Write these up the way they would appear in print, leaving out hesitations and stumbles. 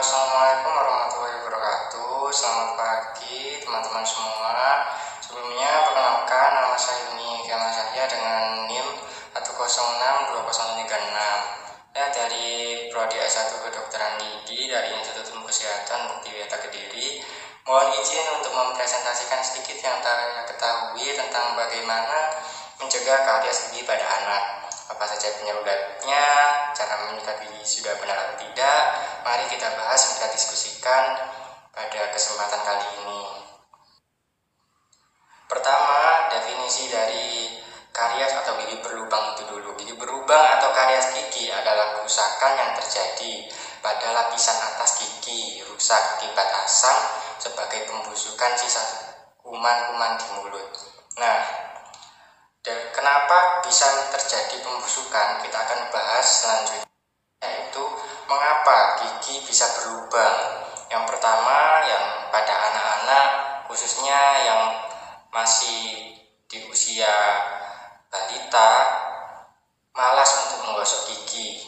Assalamualaikum warahmatullahi wabarakatuh. Selamat pagi teman-teman semua. Sebelumnya perkenalkan, nama saya Yuni saya dengan NIM 1062036 ya, dari Prodi S1 Kedokteran Gigi dari Institut Ilmu Kesehatan Muktiwiyata Kediri. Mohon izin untuk mempresentasikan sedikit yang saya ketahui tentang bagaimana mencegah karies gigi pada anak. Apa saja penyebabnya, cara menyikat gigi sudah benar atau tidak, mari kita bahas, kita diskusikan pada kesempatan kali ini. Pertama, definisi dari karies atau gigi berlubang itu dulu. Gigi berlubang atau karies gigi adalah kerusakan yang terjadi pada lapisan atas gigi, rusak akibat asam sebagai pembusukan sisa kuman-kuman di mulut. Nah, dan kenapa bisa terjadi pembusukan, kita akan bahas selanjutnya, yaitu mengapa gigi bisa berlubang. Yang pertama, yang pada anak-anak, khususnya yang masih di usia balita, malas untuk menggosok gigi.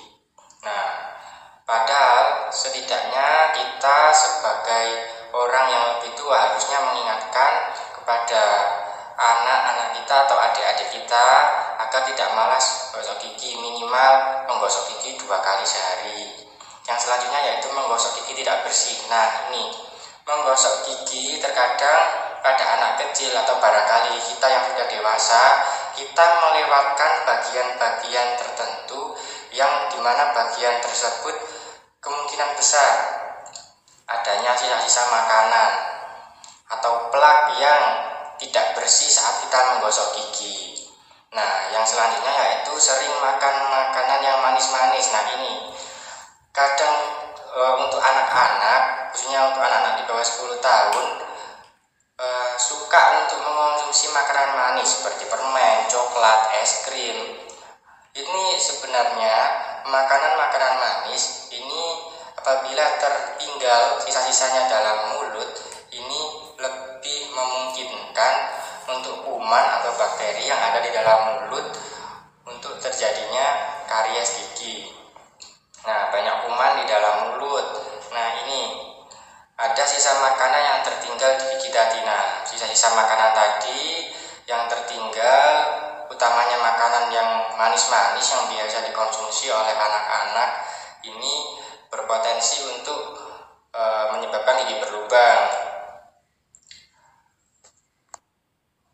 Nah, padahal setidaknya kita sebagai orang yang lebih tua harusnya mengingatkan kepada anak-anak kita atau adik-adik kita agar tidak malas menggosok gigi, minimal menggosok gigi 2 kali sehari. Yang selanjutnya yaitu menggosok gigi tidak bersih. Nah, ini menggosok gigi terkadang pada anak kecil atau barangkali kita yang sudah dewasa, kita melewatkan bagian-bagian tertentu yang dimana bagian tersebut kemungkinan besar adanya sisa-sisa makanan atau plak yang tidak bersih saat kita menggosok gigi. Nah, yang selanjutnya yaitu sering makan makanan yang manis-manis. Nah, ini kadang untuk anak-anak, khususnya untuk anak-anak di bawah 10 tahun, suka untuk mengonsumsi makanan manis seperti permen, coklat, es krim. Ini sebenarnya makanan-makanan manis ini apabila tertinggal sisa-sisanya dalam mulut, ini lebih memungkinkan untuk kuman atau bakteri yang ada di dalam mulut untuk terjadinya karies gigi. Nah, banyak kuman di dalam mulut. Nah, ini ada sisa makanan yang tertinggal di gigi tadi. Nah, sisa-sisa makanan tadi yang tertinggal, utamanya makanan yang manis-manis yang biasa dikonsumsi oleh anak-anak, ini berpotensi untuk menyebabkan gigi berlubang.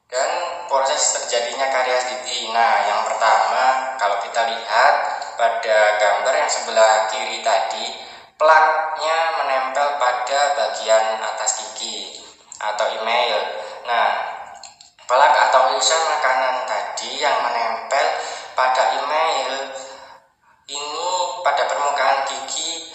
Dan proses terjadinya karies gigi. Nah, yang pertama, kalau kita lihat pada gambar yang sebelah kiri tadi, plaknya menempel pada bagian atas gigi atau email. Nah, plak atau sisa makanan tadi yang menempel pada email ini pada permukaan gigi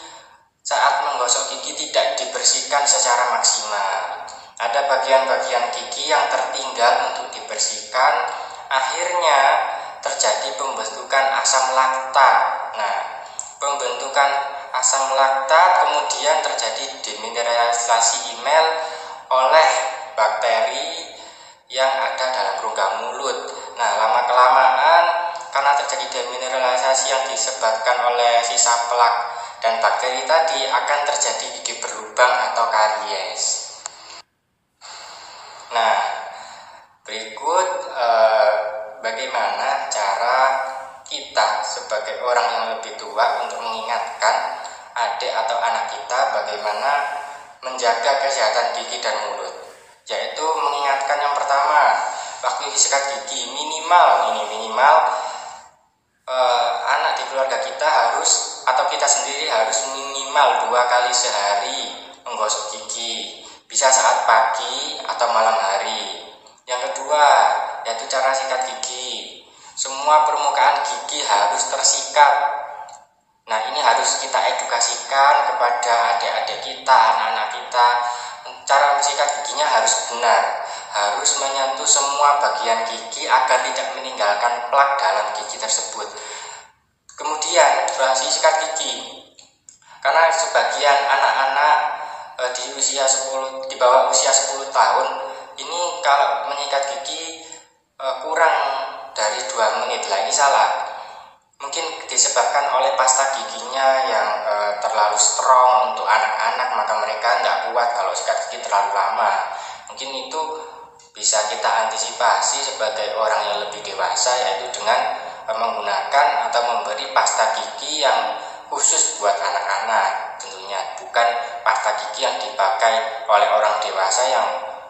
saat menggosok gigi tidak dibersihkan secara maksimal. Ada bagian-bagian gigi yang tertinggal untuk dibersihkan, akhirnya terjadi pembentukan asam laktat. Nah, pembentukan asam laktat kemudian terjadi demineralisasi email oleh bakteri yang ada dalam rongga mulut. Nah, lama-kelamaan karena terjadi demineralisasi yang disebabkan oleh sisa plak dan bakteri tadi, akan terjadi gigi berlubang atau karies. Nah, berikut bagaimana cara kita sebagai orang yang lebih tua untuk mengingatkan adik atau anak kita bagaimana menjaga kesehatan gigi dan mulut. Yaitu mengingatkan yang pertama, waktu sikat gigi minimal anak di keluarga kita harus atau kita sendiri harus minimal 2 kali sehari menggosok gigi. Bisa saat pagi atau malam hari. Yang kedua, yaitu cara sikat gigi. Semua permukaan gigi harus tersikat. Nah, ini harus kita edukasikan kepada adik-adik kita, anak-anak kita. Cara mensikat giginya harus benar. Harus menyentuh semua bagian gigi agar tidak meninggalkan plak dalam gigi tersebut. Kemudian, durasi sikat gigi. Karena sebagian anak-anak di bawah usia 10 tahun ini kalau menyikat gigi kurang dari 2 menit. Lah, ini salah. Mungkin disebabkan oleh pasta giginya yang terlalu strong untuk anak-anak, maka mereka nggak kuat kalau sikat gigi terlalu lama. Mungkin itu bisa kita antisipasi sebagai orang yang lebih dewasa, yaitu dengan menggunakan atau memberi pasta gigi yang khusus buat anak-anak. Tentunya bukan pasta gigi yang dipakai oleh orang dewasa yang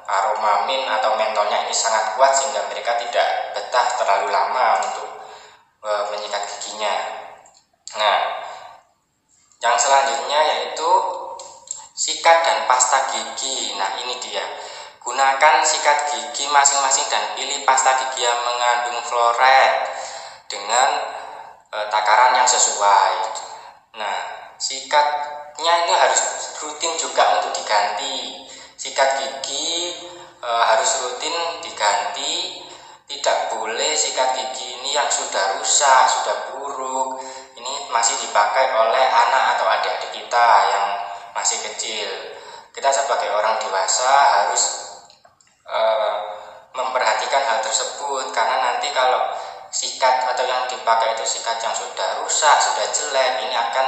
aroma mint atau mentolnya ini sangat kuat sehingga mereka tidak betah terlalu lama untuk menyikat giginya. Nah, yang selanjutnya yaitu sikat dan pasta gigi. Nah, ini dia. Gunakan sikat gigi masing-masing dan pilih pasta gigi yang mengandung fluoride dengan takaran yang sesuai. Nah, sikatnya ini harus rutin juga untuk diganti. Sikat gigi harus rutin diganti. Tidak boleh sikat gigi ini yang sudah rusak, sudah buruk, ini masih dipakai oleh anak atau adik-adik kita yang masih kecil. Kita sebagai orang dewasa harus memperhatikan hal tersebut, karena nanti kalau sikat atau yang dipakai itu sikat yang sudah rusak, sudah jelek, ini akan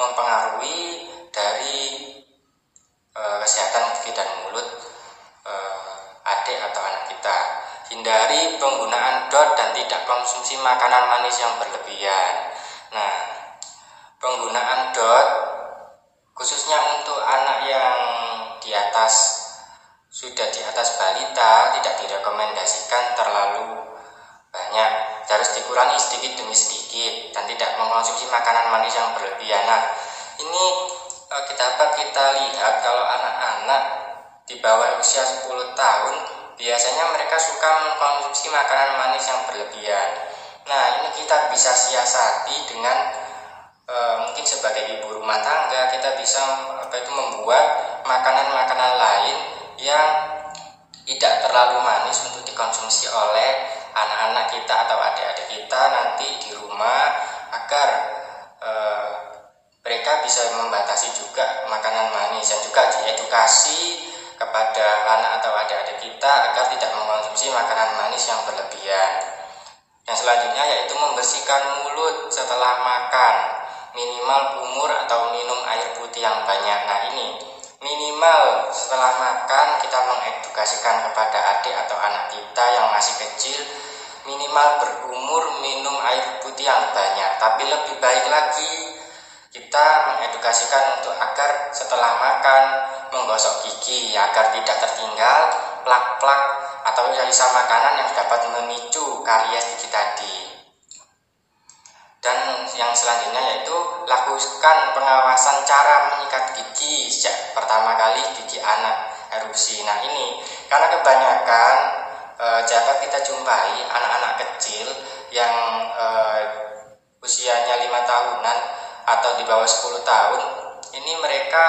mempengaruhi dari kesehatan gigi dan mulut adik atau anak kita. Hindari penggunaan DOT dan tidak konsumsi makanan manis yang berlebihan. Nah, penggunaan DOT khususnya untuk anak yang sudah di atas balita tidak direkomendasikan terlalu banyak. Harus dikurangi sedikit demi sedikit dan tidak mengkonsumsi makanan manis yang berlebihan. Nah, ini dapat kita lihat kalau anak-anak di bawah usia 10 tahun biasanya mereka suka mengkonsumsi makanan manis yang berlebihan. Nah, ini kita bisa siasati dengan mungkin sebagai ibu rumah tangga kita bisa membuat makanan-makanan lain yang tidak terlalu manis untuk dikonsumsi oleh anak-anak kita atau adik-adik kita nanti di rumah, agar mereka bisa membatasi juga makanan manis, dan juga diedukasi kepada anak atau adik-adik kita agar tidak mengkonsumsi makanan manis yang berlebihan. Yang selanjutnya yaitu membersihkan mulut setelah makan, minimal kumur atau minum air putih yang banyak. Nah, ini minimal setelah makan kita mengedukasikan kepada adik atau anak kita yang masih kecil, minimal berkumur minum air putih yang banyak. Tapi lebih baik lagi kita mengedukasikan untuk agar setelah makan menggosok gigi agar tidak tertinggal plak-plak atau sisa makanan yang dapat memicu karies gigi tadi. Dan yang selanjutnya yaitu lakukan pengawasan cara menyikat gigi sejak pertama kali gigi anak erupsi. Nah, ini karena kebanyakan dapat kita jumpai anak-anak kecil yang usianya 5 tahunan atau di bawah 10 tahun, ini mereka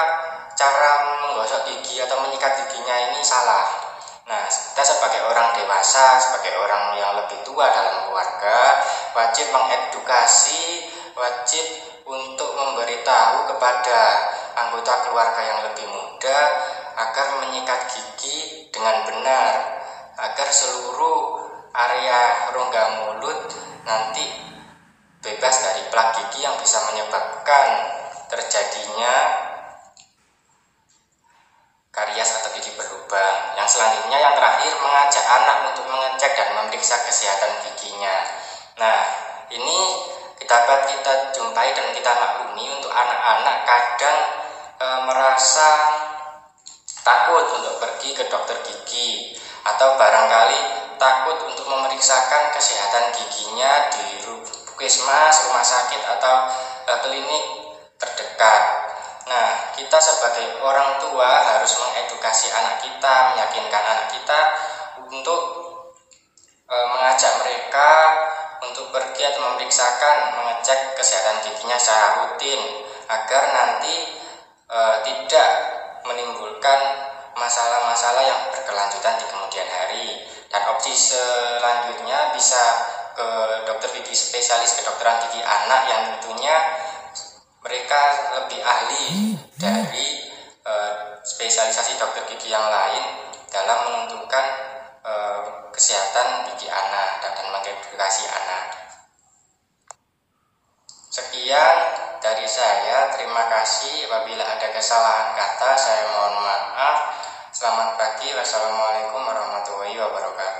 cara menggosok gigi atau menyikat giginya ini salah. Nah, kita sebagai orang dewasa, sebagai orang yang lebih tua dalam keluarga, wajib mengedukasi, wajib untuk memberitahu kepada anggota keluarga yang lebih muda agar menyikat gigi dengan benar, agar seluruh area rongga mulut nanti bebas dari plak gigi yang bisa menyebabkan terjadinya karies atau gigi berlubang. Yang selanjutnya, yang terakhir, mengajak anak untuk mengecek dan memeriksa kesehatan giginya. Nah, ini dapat kita jumpai dan kita maklumi untuk anak-anak kadang merasa takut untuk pergi ke dokter gigi, atau barangkali takut untuk memeriksakan kesehatan giginya di puskesmas, rumah sakit atau klinik terdekat. Nah, kita sebagai orang tua harus mengedukasi anak kita, meyakinkan anak kita untuk mengajak mereka untuk pergi atau memeriksakan, mengecek kesehatan giginya secara rutin agar nanti tidak menimbulkan masalah-masalah yang berkelanjutan di kemudian hari. Dan opsi selanjutnya bisa ke dokter gigi spesialis kedokteran gigi anak yang tentunya mereka lebih ahli dari spesialisasi dokter gigi yang lain dalam menentukan kesehatan gigi anak dan mengedukasi anak. kesalahan kata saya mohon maaf. Selamat pagi, wassalamualaikum warahmatullahi wabarakatuh.